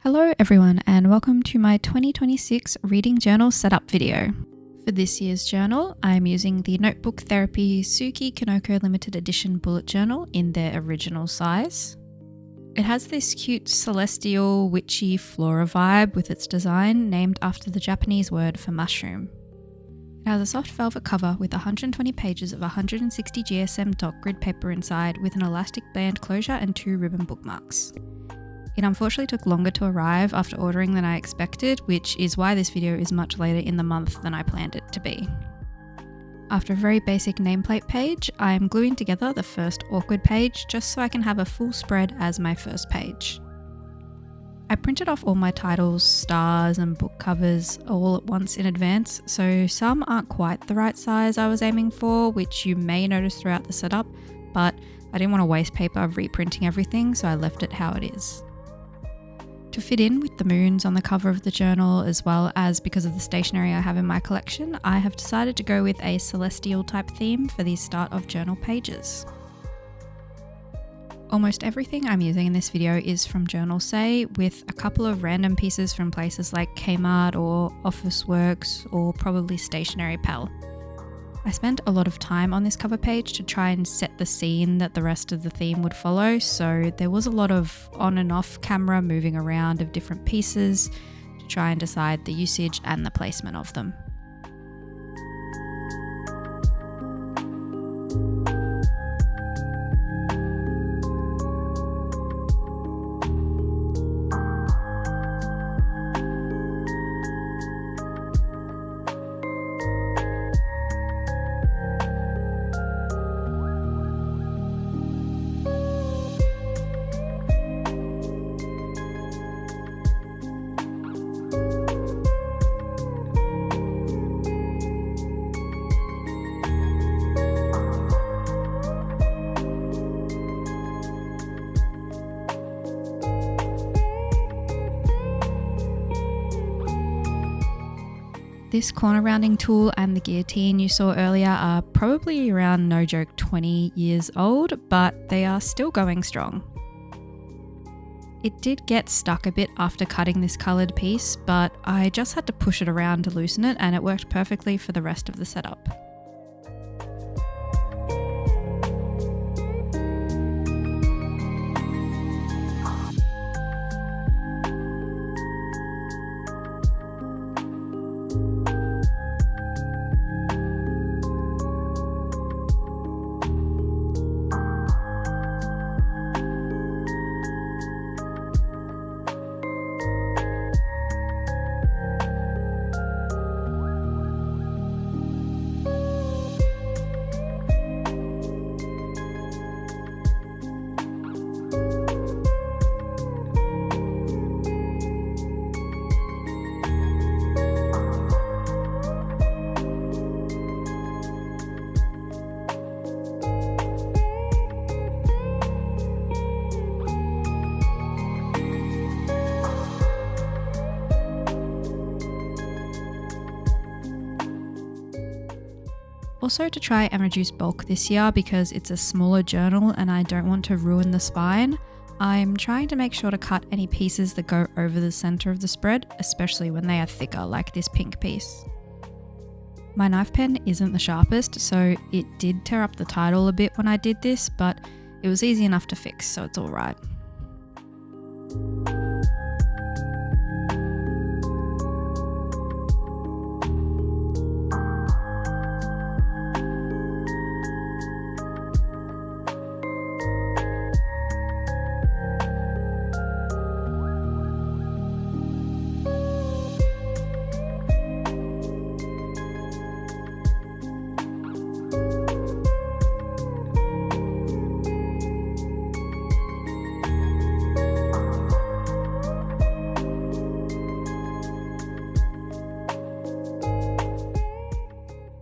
Hello everyone and welcome to my 2026 reading journal setup video. For this year's journal, I'm using the Notebook Therapy Tsuki Kinoko Limited Edition Bullet Journal in their original size. It has this cute celestial, witchy flora vibe with its design named after the Japanese word for mushroom. It has a soft velvet cover with 120 pages of 160 GSM dot grid paper inside with an elastic band closure and 2 ribbon bookmarks. It unfortunately took longer to arrive after ordering than I expected, which is why this video is much later in the month than I planned it to be. After a very basic nameplate page, I am gluing together the first awkward page just so I can have a full spread as my first page. I printed off all my titles, stars and book covers all at once in advance, so some aren't quite the right size I was aiming for, which you may notice throughout the setup, but I didn't want to waste paper reprinting everything, so I left it how it is. To fit in with the moons on the cover of the journal, as well as because of the stationery I have in my collection, I have decided to go with a celestial type theme for the start of journal pages. Almost everything I'm using in this video is from Journalsay, with a couple of random pieces from places like Kmart or Officeworks or probably SationaryPal. I spent a lot of time on this cover page to try and set the scene that the rest of the theme would follow, so there was a lot of on and off camera moving around of different pieces to try and decide the usage and the placement of them. This corner rounding tool and the guillotine you saw earlier are probably around, no joke, 20 years old, but they are still going strong. It did get stuck a bit after cutting this coloured piece, but I just had to push it around to loosen it and it worked perfectly for the rest of the setup. Also, to try and reduce bulk this year because it's a smaller journal and I don't want to ruin the spine, I'm trying to make sure to cut any pieces that go over the centre of the spread, especially when they are thicker like this pink piece. My knife pen isn't the sharpest, so it did tear up the title a bit when I did this, but it was easy enough to fix, so it's alright.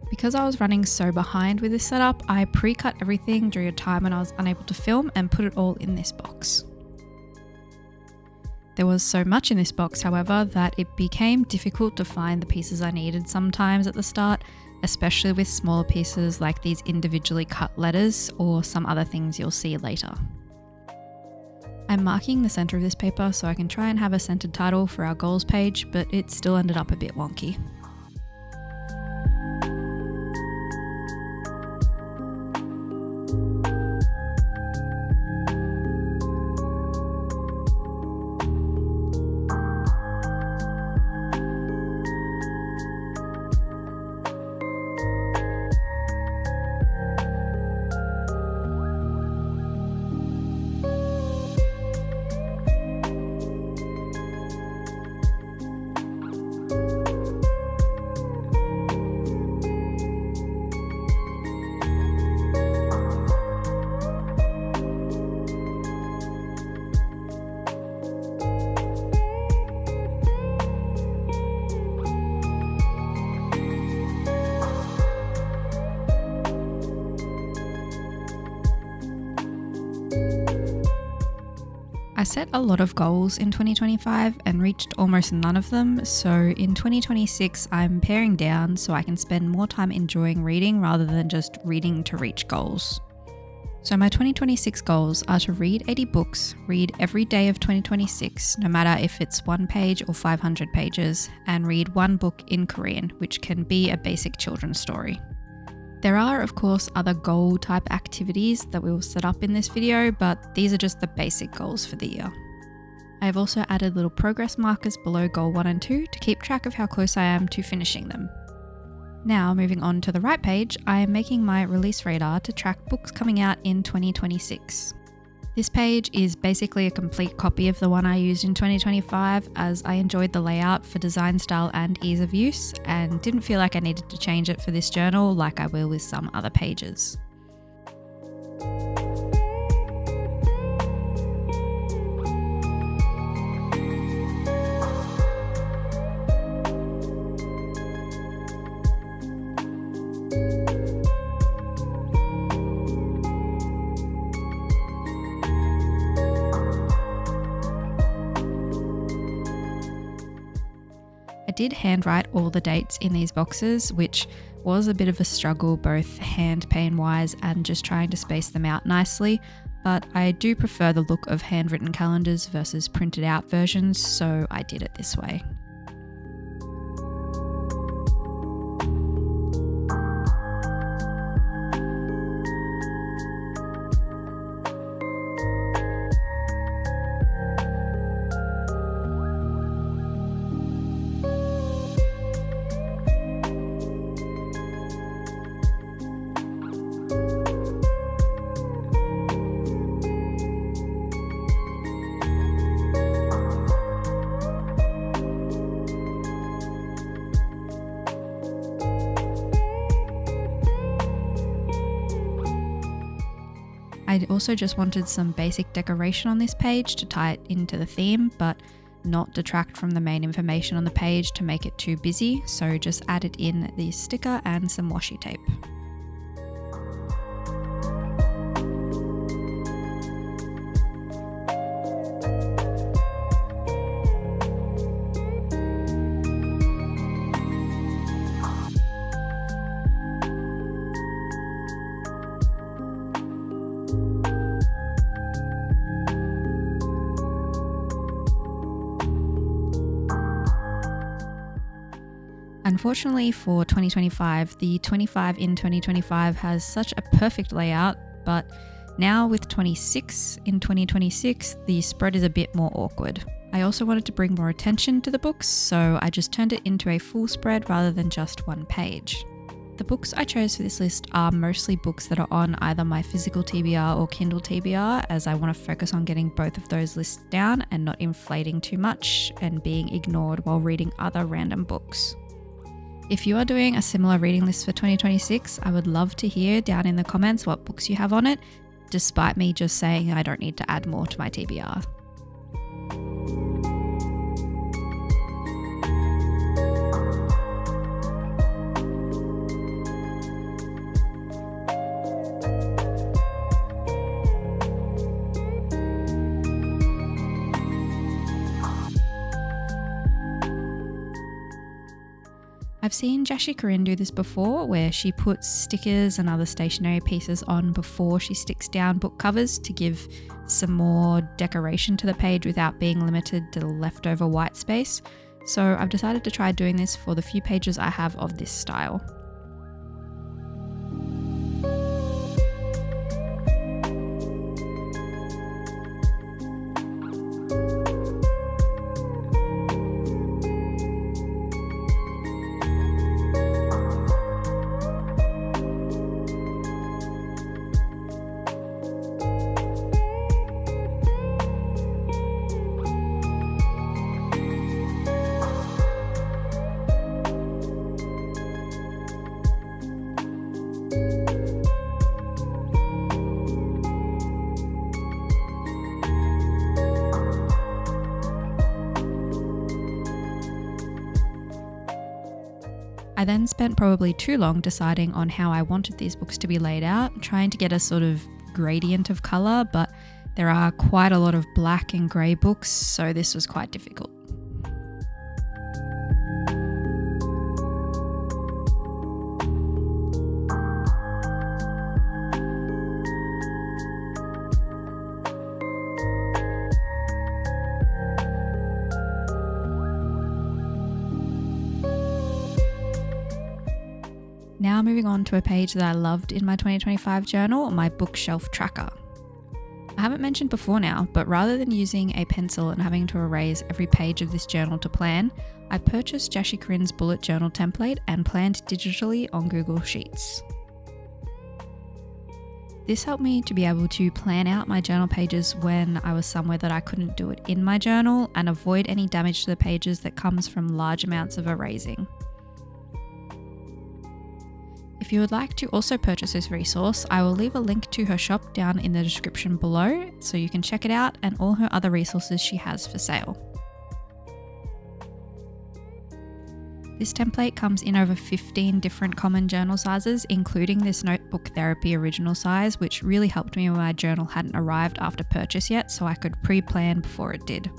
Because I was running so behind with this setup, I pre-cut everything during a time when I was unable to film and put it all in this box. There was so much in this box, however, that it became difficult to find the pieces I needed sometimes at the start, especially with smaller pieces like these individually cut letters or some other things you'll see later. I'm marking the centre of this paper so I can try and have a centred title for our goals page, but it still ended up a bit wonky. I set a lot of goals in 2025 and reached almost none of them, so in 2026 I'm paring down so I can spend more time enjoying reading rather than just reading to reach goals. So my 2026 goals are to read 80 books, read every day of 2026, no matter if it's 1 page or 500 pages, and read 1 book in Korean, which can be a basic children's story. There are, of course, other goal type activities that we will set up in this video, but these are just the basic goals for the year. I have also added little progress markers below goal 1 and 2 to keep track of how close I am to finishing them. Now, moving on to the right page, I am making my release radar to track books coming out in 2026. This page is basically a complete copy of the one I used in 2025, as I enjoyed the layout for design style and ease of use and didn't feel like I needed to change it for this journal like I will with some other pages. I did handwrite all the dates in these boxes, which was a bit of a struggle both hand pain wise and just trying to space them out nicely, but I do prefer the look of handwritten calendars versus printed out versions, so I did it this way. I also just wanted some basic decoration on this page to tie it into the theme, but not detract from the main information on the page to make it too busy, so just added in the sticker and some washi tape. Unfortunately for 2025, the 25 in 2025 has such a perfect layout, but now with 26 in 2026, the spread is a bit more awkward. I also wanted to bring more attention to the books, so I just turned it into a full spread rather than just 1 page. The books I chose for this list are mostly books that are on either my physical TBR or Kindle TBR, as I want to focus on getting both of those lists down and not inflating too much and being ignored while reading other random books. If you are doing a similar reading list for 2026, I would love to hear down in the comments what books you have on it, despite me just saying I don't need to add more to my TBR. I've I've seen Jashi Corinne do this before, where she puts stickers and other stationery pieces on before she sticks down book covers to give some more decoration to the page without being limited to the leftover white space. So I've decided to try doing this for the few pages I have of this style. I then spent probably too long deciding on how I wanted these books to be laid out, trying to get a sort of gradient of colour, but there are quite a lot of black and grey books, so this was quite difficult. Now moving on to a page that I loved in my 2025 journal, my bookshelf tracker. I haven't mentioned before now, but rather than using a pencil and having to erase every page of this journal to plan, I purchased Jashi Corinne's bullet journal template and planned digitally on Google Sheets. This helped me to be able to plan out my journal pages when I was somewhere that I couldn't do it in my journal and avoid any damage to the pages that comes from large amounts of erasing. If you would like to also purchase this resource, I will leave a link to her shop down in the description below so you can check it out and all her other resources she has for sale. This template comes in over 15 different common journal sizes, including this Notebook Therapy original size, which really helped me when my journal hadn't arrived after purchase yet, so I could pre-plan before it did.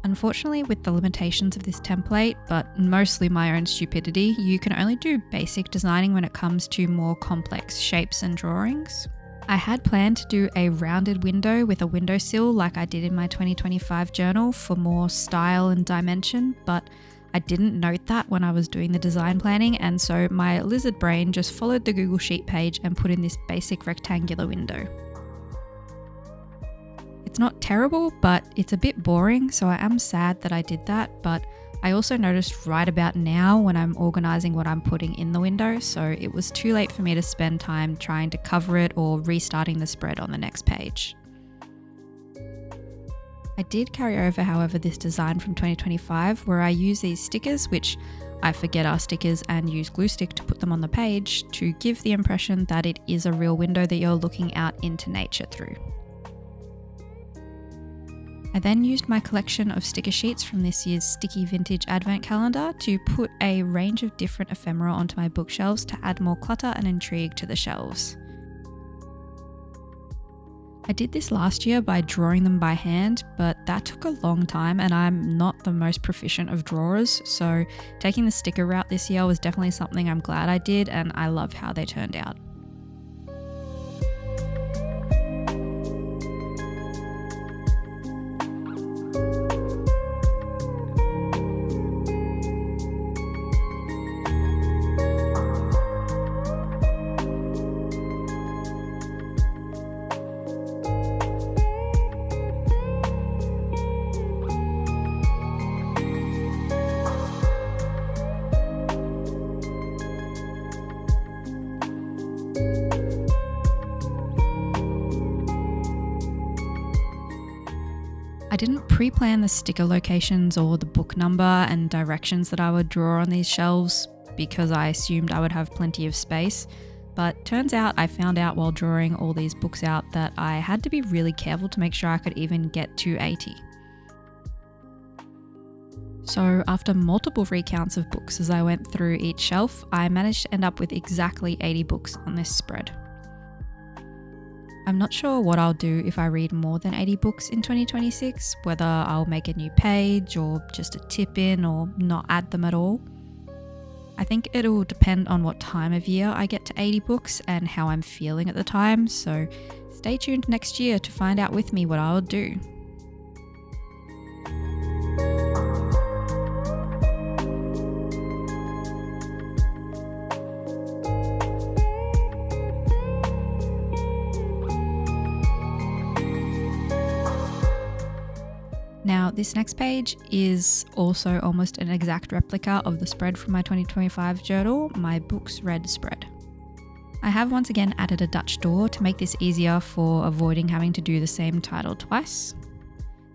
Unfortunately, with the limitations of this template, but mostly my own stupidity, you can only do basic designing when it comes to more complex shapes and drawings. I had planned to do a rounded window with a windowsill like I did in my 2025 journal for more style and dimension, but I didn't note that when I was doing the design planning, and so my lizard brain just followed the Google Sheet page and put in this basic rectangular window. It's not terrible, but it's a bit boring, so I am sad that I did that, but I also noticed right about now when I'm organising what I'm putting in the window, so it was too late for me to spend time trying to cover it or restarting the spread on the next page. I did carry over, however, this design from 2025 where I use these stickers, which I forget are stickers, and use glue stick to put them on the page to give the impression that it is a real window that you're looking out into nature through. I then used my collection of sticker sheets from this year's Sticky Vintage Advent Calendar to put a range of different ephemera onto my bookshelves to add more clutter and intrigue to the shelves. I did this last year by drawing them by hand, but that took a long time and I'm not the most proficient of drawers, so taking the sticker route this year was definitely something I'm glad I did, and I love how they turned out. I didn't pre-plan the sticker locations or the book number and directions that I would draw on these shelves because I assumed I would have plenty of space, but turns out I found out while drawing all these books out that I had to be really careful to make sure I could even get to 80. So after multiple recounts of books as I went through each shelf, I managed to end up with exactly 80 books on this spread. I'm not sure what I'll do if I read more than 80 books in 2026, whether I'll make a new page or just a tip in or not add them at all. I think it'll depend on what time of year I get to 80 books and how I'm feeling at the time, so stay tuned next year to find out with me what I'll do. Now, this next page is also almost an exact replica of the spread from my 2025 journal, my books read spread. I have once again added a Dutch door to make this easier for avoiding having to do the same title twice.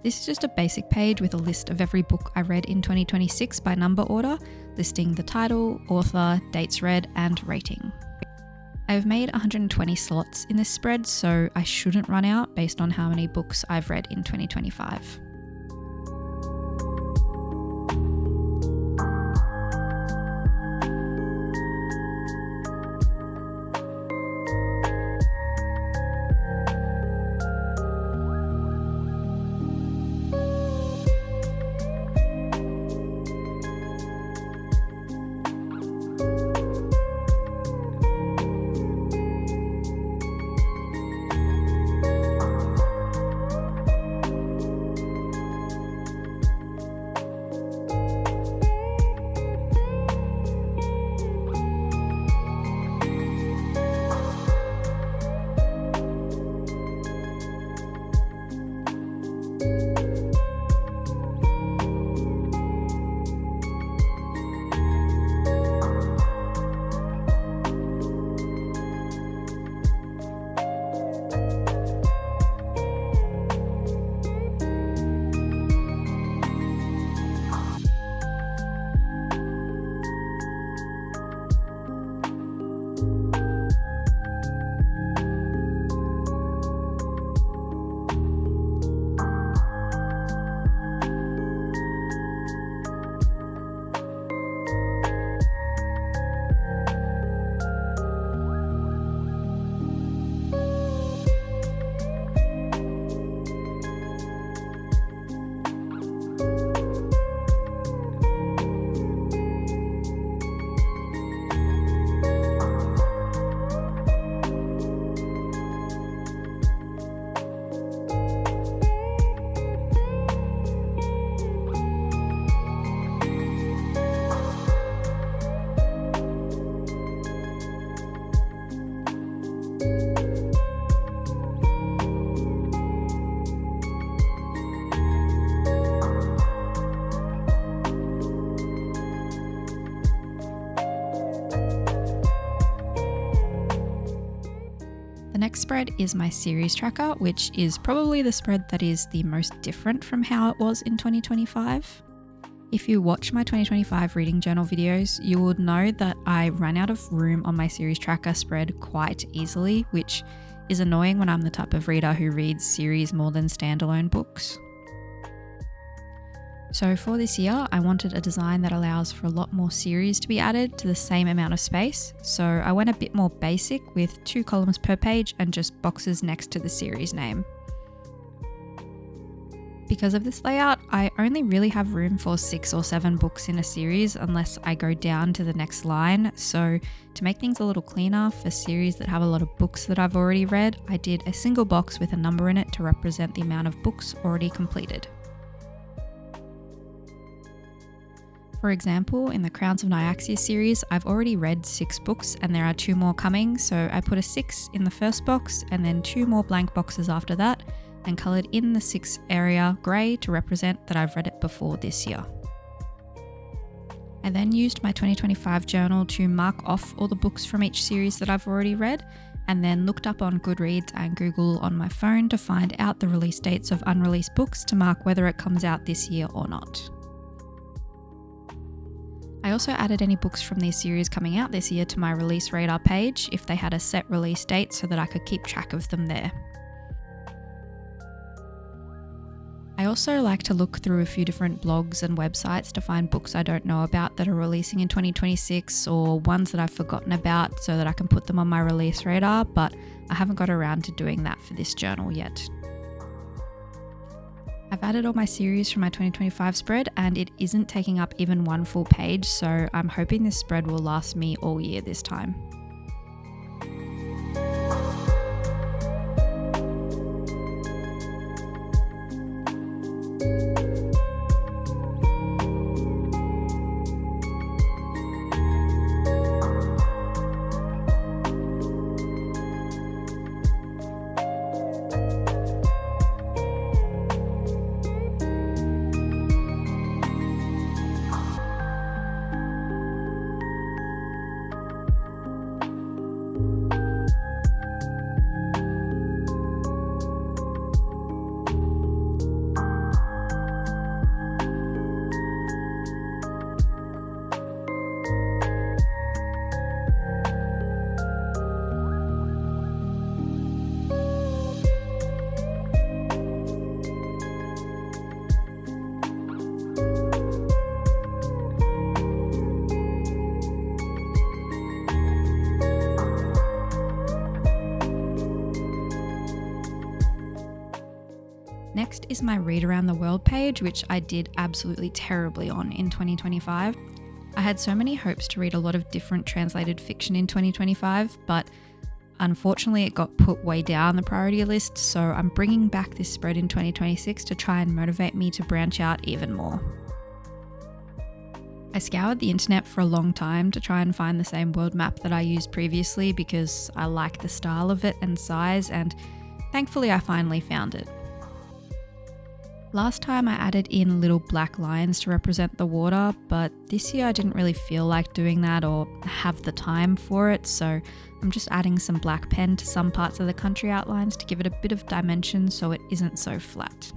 This is just a basic page with a list of every book I read in 2026 by number order, listing the title, author, dates read, and rating. I've made 120 slots in this spread, so I shouldn't run out based on how many books I've read in 2025. Next spread is my series tracker, which is probably the spread that is the most different from how it was in 2025. If you watch my 2025 reading journal videos, you would know that I ran out of room on my series tracker spread quite easily, which is annoying when I'm the type of reader who reads series more than standalone books. So for this year, I wanted a design that allows for a lot more series to be added to the same amount of space, so I went a bit more basic with 2 columns per page and just boxes next to the series name. Because of this layout, I only really have room for 6 or 7 books in a series unless I go down to the next line, so to make things a little cleaner for series that have a lot of books that I've already read, I did a single box with a number in it to represent the amount of books already completed. For example, in the Crowns of Nyaxia series, I've already read 6 books and there are 2 more coming, so I put a 6 in the first box and then 2 more blank boxes after that and coloured in the 6th area grey to represent that I've read it before this year. I then used my 2025 journal to mark off all the books from each series that I've already read, and then looked up on Goodreads and Google on my phone to find out the release dates of unreleased books to mark whether it comes out this year or not. I also added any books from these series coming out this year to my release radar page if they had a set release date so that I could keep track of them there. I also like to look through a few different blogs and websites to find books I don't know about that are releasing in 2026 or ones that I've forgotten about so that I can put them on my release radar, but I haven't got around to doing that for this journal yet. I've added all my series from my 2025 spread and it isn't taking up even one full page, so I'm hoping this spread will last me all year this time. Next is my Read Around the World page, which I did absolutely terribly on in 2025. I had so many hopes to read a lot of different translated fiction in 2025, but unfortunately it got put way down the priority list, so I'm bringing back this spread in 2026 to try and motivate me to branch out even more. I scoured the internet for a long time to try and find the same world map that I used previously because I like the style of it and size, and thankfully I finally found it. Last time I added in little black lines to represent the water, but this year I didn't really feel like doing that or have the time for it, so I'm just adding some black pen to some parts of the country outlines to give it a bit of dimension so it isn't so flat.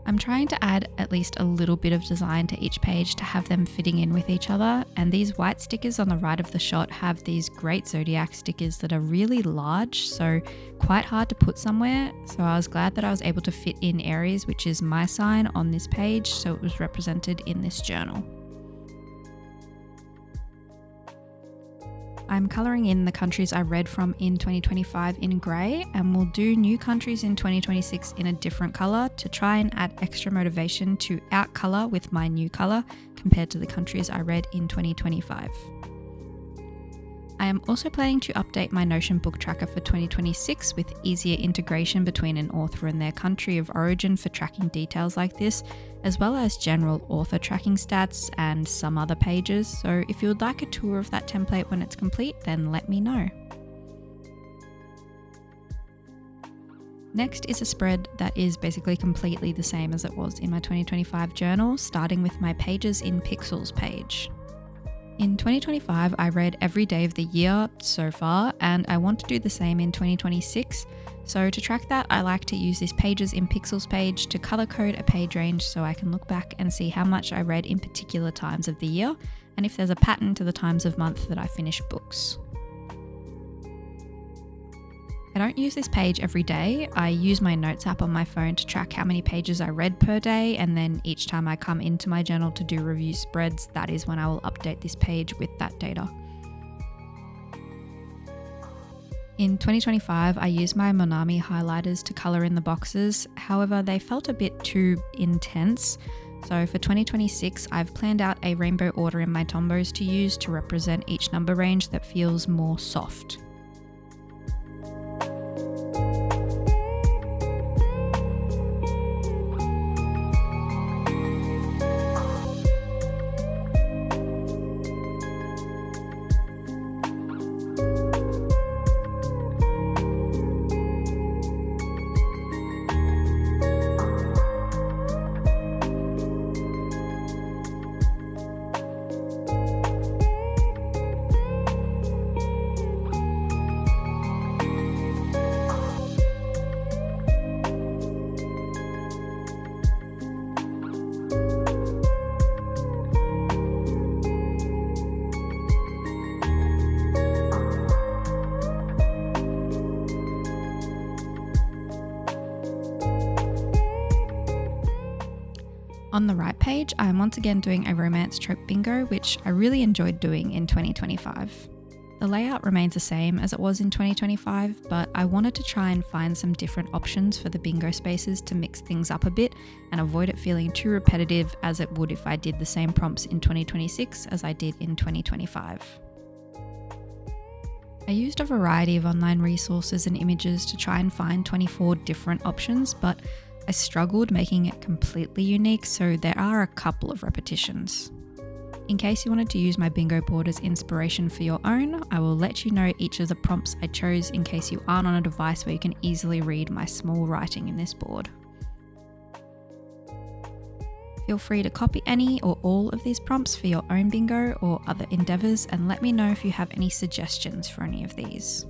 I'm trying to add at least a little bit of design to each page to have them fitting in with each other, and these white stickers on the right of the shot have these great zodiac stickers that are really large, so quite hard to put somewhere, so I was glad that I was able to fit in Aries, which is my sign, on this page, so it was represented in this journal. I'm colouring in the countries I read from in 2025 in grey, and we'll do new countries in 2026 in a different colour to try and add extra motivation to out-colour with my new colour compared to the countries I read in 2025. I am also planning to update my Notion book tracker for 2026 with easier integration between an author and their country of origin for tracking details like this, as well as general author tracking stats and some other pages, so if you would like a tour of that template when it's complete, then let me know. Next is a spread that is basically completely the same as it was in my 2025 journal, starting with my Pages in Pixels page. In 2025, I read every day of the year so far, and I want to do the same in 2026. So to track that, I like to use this Pages in Pixels page to color code a page range so I can look back and see how much I read in particular times of the year, and if there's a pattern to the times of month that I finish books. I don't use this page every day. I use my notes app on my phone to track how many pages I read per day, and then each time I come into my journal to do review spreads, that is when I will update this page with that data. In 2025, I used my Monami highlighters to colour in the boxes, however they felt a bit too intense. So for 2026, I've planned out a rainbow order in my tombos to use to represent each number range that feels more soft. On the right page, I am once again doing a romance trope bingo, which I really enjoyed doing in 2025. The layout remains the same as it was in 2025, but I wanted to try and find some different options for the bingo spaces to mix things up a bit and avoid it feeling too repetitive as it would if I did the same prompts in 2026 as I did in 2025. I used a variety of online resources and images to try and find 24 different options, but I struggled making it completely unique, so there are a couple of repetitions. In case you wanted to use my bingo board as inspiration for your own, I will let you know each of the prompts I chose in case you aren't on a device where you can easily read my small writing in this board. Feel free to copy any or all of these prompts for your own bingo or other endeavours, and let me know if you have any suggestions for any of these.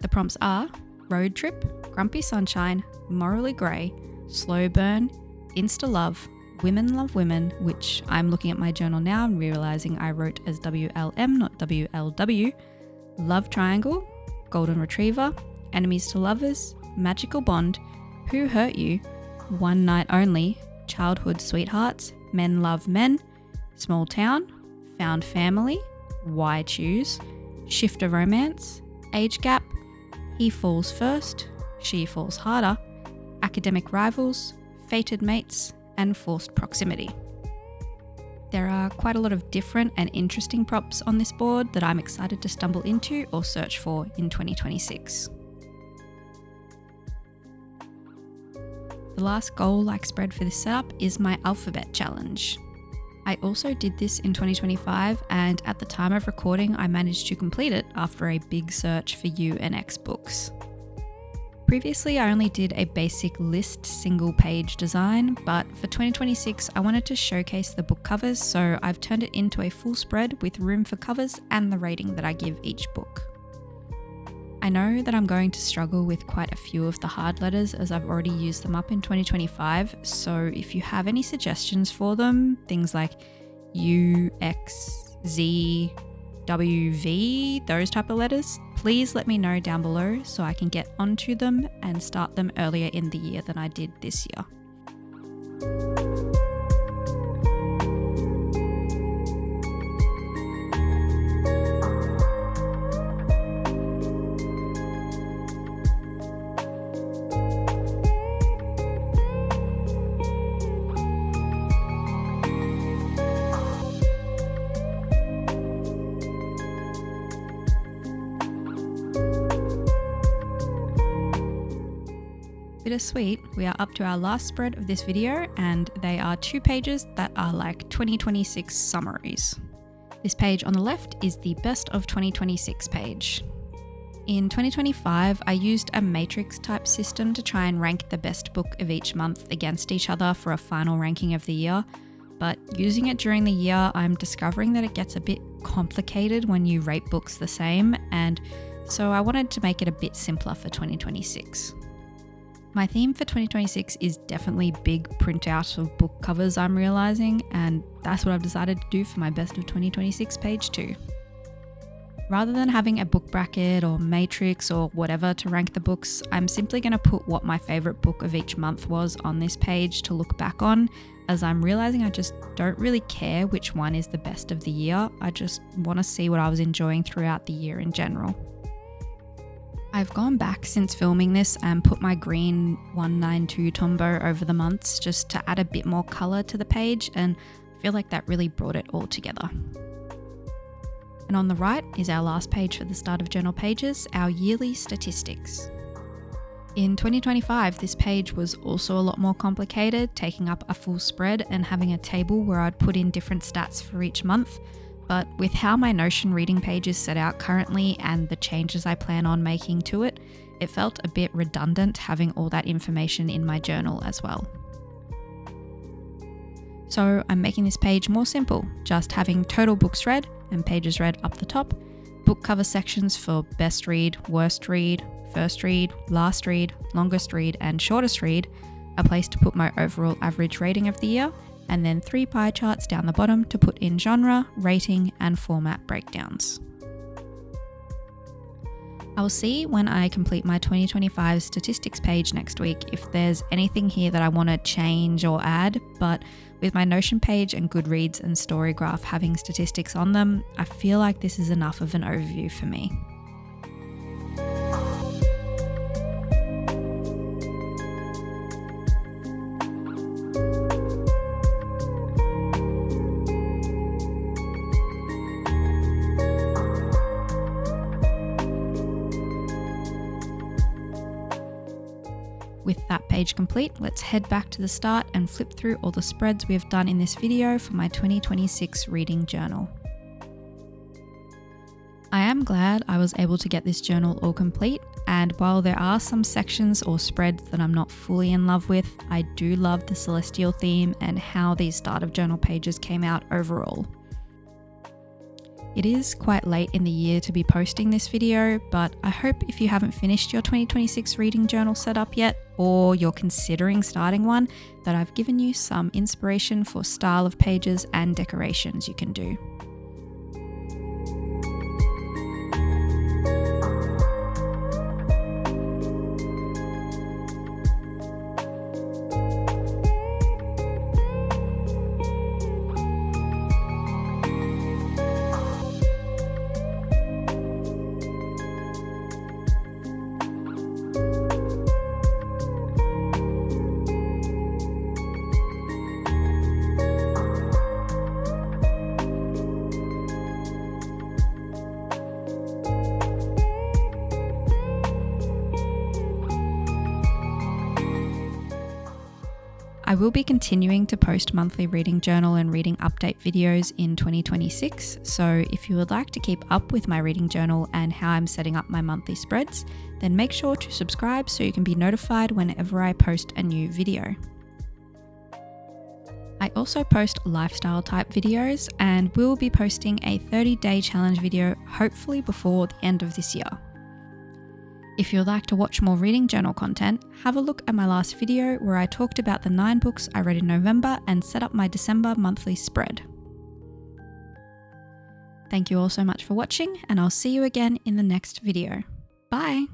The prompts are Road Trip, Grumpy Sunshine, Morally Grey, Slow Burn, Insta Love, Women Love Women, which I'm looking at my journal now and realising I wrote as WLM, not WLW, Love Triangle, Golden Retriever, Enemies to Lovers, Magical Bond, Who Hurt You, One Night Only, Childhood Sweethearts, Men Love Men, Small Town, Found Family, Why Choose, Shifter Romance, Age Gap, He Falls First, She Falls Harder, Academic Rivals, Fated Mates, and Forced Proximity. There are quite a lot of different and interesting prompts on this board that I'm excited to stumble into or search for in 2026. The last goal-like spread for this setup is my alphabet challenge. I also did this in 2025, and at the time of recording I managed to complete it after a big search for U and X books. Previously I only did a basic list single page design, but for 2026 I wanted to showcase the book covers, so I've turned it into a full spread with room for covers and the rating that I give each book. I know that I'm going to struggle with quite a few of the hard letters as I've already used them up in 2025, so if you have any suggestions for them, things like U, X, Z, W, V, those type of letters, please let me know down below so I can get onto them and start them earlier in the year than I did this year. Bittersweet, we are up to our last spread of this video, and they are 2 pages that are like 2026 summaries. This page on the left is the best of 2026 page. In 2025, I used a matrix type system to try and rank the best book of each month against each other for a final ranking of the year, but using it during the year, I'm discovering that it gets a bit complicated when you rate books the same, and so I wanted to make it a bit simpler for 2026. My theme for 2026 is definitely big printouts of book covers, I'm realising, and that's what I've decided to do for my best of 2026 page 2. Rather than having a book bracket or matrix or whatever to rank the books, I'm simply going to put what my favourite book of each month was on this page to look back on, as I'm realising I just don't really care which one is the best of the year. I just want to see what I was enjoying throughout the year in general. I've gone back since filming this and put my green 192 Tombow over the months just to add a bit more colour to the page, and I feel like that really brought it all together. And on the right is our last page for the start of journal pages, our yearly statistics. In 2025, this page was also a lot more complicated, taking up a full spread and having a table where I'd put in different stats for each month. But with how my Notion reading page is set out currently and the changes I plan on making to it, it felt a bit redundant having all that information in my journal as well. So I'm making this page more simple, just having total books read and pages read up the top, book cover sections for best read, worst read, first read, last read, longest read, and shortest read, a place to put my overall average rating of the year, and then 3 pie charts down the bottom to put in genre, rating, and format breakdowns. I'll see when I complete my 2025 statistics page next week if there's anything here that I want to change or add, but with my Notion page and Goodreads and Storygraph having statistics on them, I feel like this is enough of an overview for me. With that page complete, let's head back to the start and flip through all the spreads we have done in this video for my 2026 reading journal. I am glad I was able to get this journal all complete, and while there are some sections or spreads that I'm not fully in love with, I do love the celestial theme and how these start of journal pages came out overall. It is quite late in the year to be posting this video, but I hope if you haven't finished your 2026 reading journal setup yet, or you're considering starting one, that I've given you some inspiration for style of pages and decorations you can do. I will be continuing to post monthly reading journal and reading update videos in 2026, so if you would like to keep up with my reading journal and how I'm setting up my monthly spreads, then make sure to subscribe so you can be notified whenever I post a new video. I also post lifestyle type videos and will be posting a 30-day challenge video hopefully before the end of this year. If you'd like to watch more reading journal content, have a look at my last video where I talked about the 9 books I read in November and set up my December monthly spread. Thank you all so much for watching, and I'll see you again in the next video. Bye!